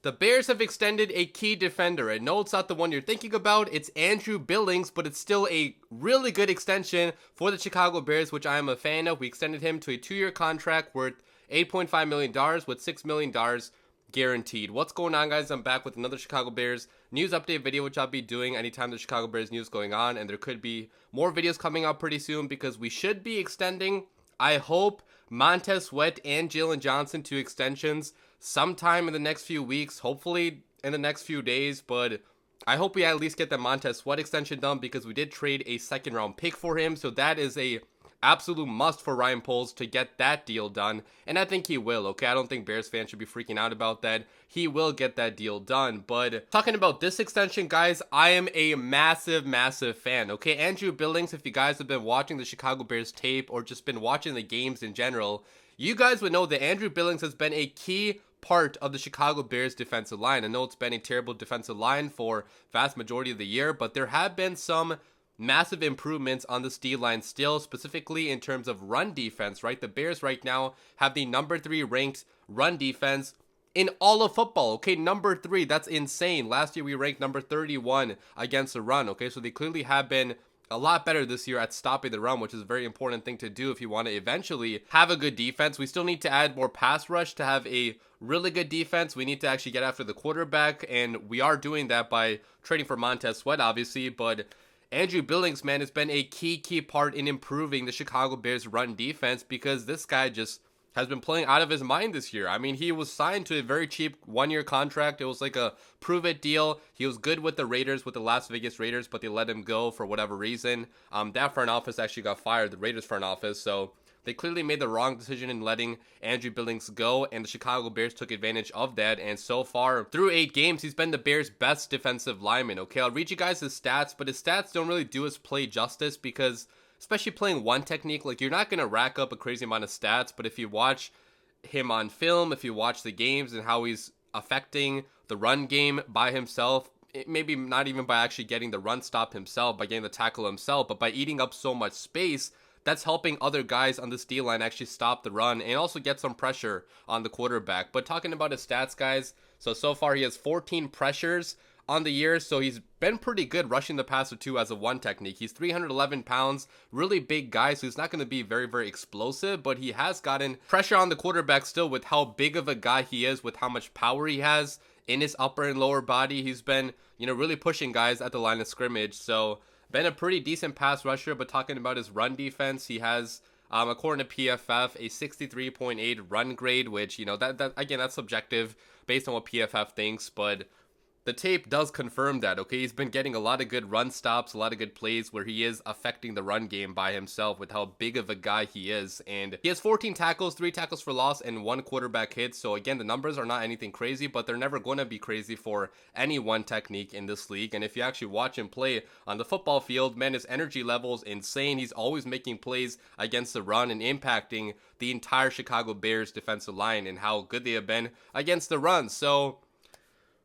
The Bears have extended a key defender, and no, it's not the one you're thinking about. It's Andrew Billings, but it's still a really good extension for the Chicago Bears, which I am a fan of. We extended him to a 2-year contract worth $8.5 million with $6 million guaranteed. What's going on, guys? I'm back with another Chicago Bears news update video, which I'll be doing anytime the Chicago Bears news going on, and there could be more videos coming out pretty soon because we should be extending, I hope, Montez Sweat and Jalen Johnson to extensions sometime in the next few weeks, hopefully in the next few days, but I hope we at least get the Montez Sweat extension done because we did trade a second round pick for him, so that is a absolute must for Ryan Poles to get that deal done, and I think he will, okay? I don't think Bears fans should be freaking out about that. He will get that deal done, but talking about this extension, guys, I am a massive fan, okay? Andrew Billings, if you guys have been watching the Chicago Bears tape or just been watching the games in general, you guys would know that Andrew Billings has been a key part of the Chicago Bears defensive line. I know it's been a terrible defensive line for vast majority of the year, but there have been some massive improvements on the D line still, specifically in terms of run defense, right? The Bears right now have the number 3 ranked run defense in all of football, okay? Number 3, that's insane. Last year we ranked number 31 against the run, okay? So they clearly have been a lot better this year at stopping the run, which is a very important thing to do if you want to eventually have a good defense. We still need to add more pass rush to have a really good defense. We need to actually get after the quarterback, and we are doing that by trading for Montez Sweat, obviously, but Andrew Billings, man, has been a key part in improving the Chicago Bears run defense because this guy just has been playing out of his mind this year. I mean, he was signed to a very cheap 1-year contract. It was like a prove-it deal. He was good with the Raiders, with the Las Vegas Raiders, but they let him go for whatever reason. That front office actually got fired, the Raiders front office, so they clearly made the wrong decision in letting Andrew Billings go, and the Chicago Bears took advantage of that, and so far, through 8 games, he's been the Bears' best defensive lineman, okay? I'll read you guys his stats, but his stats don't really do his play justice because, especially playing one technique, like, you're not going to rack up a crazy amount of stats, but if you watch him on film, if you watch the games and how he's affecting the run game by himself, maybe not even by actually getting the run stop himself, by getting the tackle himself, but by eating up so much space, that's helping other guys on this D-line actually stop the run and also get some pressure on the quarterback. But talking about his stats, guys, so far he has 14 pressures on the year, so he's been pretty good rushing the passer too as a one technique. He's 311 pounds, really big guy, so he's not going to be very explosive, but he has gotten pressure on the quarterback still with how big of a guy he is, with how much power he has in his upper and lower body. He's been, really pushing guys at the line of scrimmage, so been a pretty decent pass rusher. But talking about his run defense, he has, according to PFF, a 63.8 run grade, which, that again, that's subjective based on what PFF thinks, but the tape does confirm that, okay? He's been getting a lot of good run stops, a lot of good plays where he is affecting the run game by himself with how big of a guy he is. And he has 14 tackles, 3 tackles for loss, and 1 quarterback hit. So again, the numbers are not anything crazy, but they're never going to be crazy for any one technique in this league. And if you actually watch him play on the football field, man, his energy level is insane. He's always making plays against the run and impacting the entire Chicago Bears defensive line and how good they have been against the run. So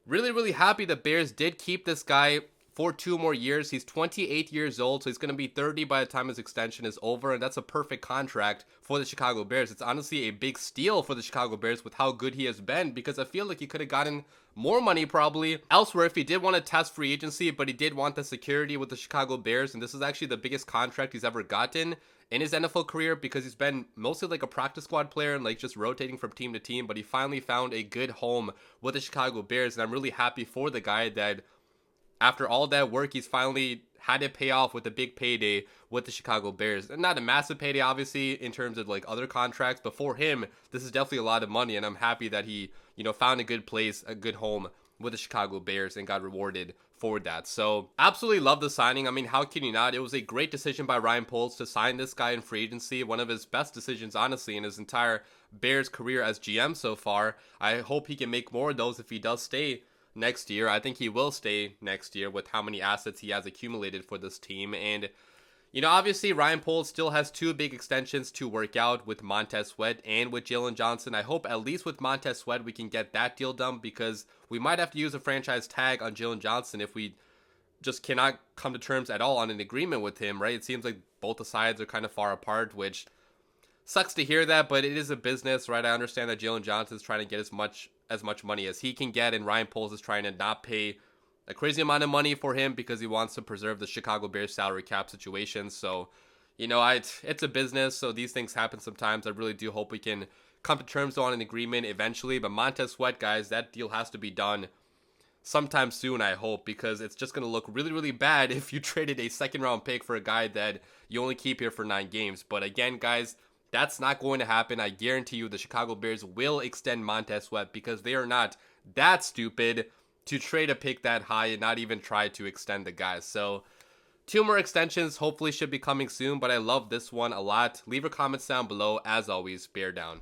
really happy the Bears did keep this guy for 2 more years. He's 28 years old, so he's going to be 30 by the time his extension is over, and that's a perfect contract for the Chicago Bears. It's honestly a big steal for the Chicago Bears with how good he has been, because I feel like he could have gotten more money probably elsewhere if he did want to test free agency, but he did want the security with the Chicago Bears, and this is actually the biggest contract he's ever gotten in his NFL career because he's been mostly like a practice squad player and like just rotating from team to team, but he finally found a good home with the Chicago Bears, and I'm really happy for the guy that after all that work, he's finally had it pay off with a big payday with the Chicago Bears. And not a massive payday, obviously, in terms of like other contracts, but for him, this is definitely a lot of money, and I'm happy that he, found a good place, a good home with the Chicago Bears and got rewarded for that. So absolutely love the signing. I mean, how can you not? It was a great decision by Ryan Poles to sign this guy in free agency. One of his best decisions, honestly, in his entire Bears career as GM so far. I hope he can make more of those if he does stay next year. I think he will stay next year with how many assets he has accumulated for this team. And obviously Ryan Poles still has 2 big extensions to work out with Montez Sweat and with Jalen Johnson. I hope at least with Montez Sweat we can get that deal done, because we might have to use a franchise tag on Jalen Johnson if we just cannot come to terms at all on an agreement with him, right? It seems like both the sides are kind of far apart, which sucks to hear that, but it is a business, right? I understand that Jalen Johnson is trying to get as much as much money as he can get, and Ryan Poles is trying to not pay a crazy amount of money for him because he wants to preserve the Chicago Bears salary cap situation. So, you know, it's a business, so these things happen sometimes. I really do hope we can come to terms on an agreement eventually. But Montez Sweat, guys, that deal has to be done sometime soon, I hope, because it's just going to look really, really bad if you traded a second-round pick for a guy that you only keep here for 9 games. But again, guys, that's not going to happen. I guarantee you the Chicago Bears will extend Montez Sweat because they are not that stupid to trade a pick that high and not even try to extend the guy. So 2 more extensions hopefully should be coming soon, but I love this one a lot. Leave your comments down below. As always, bear down.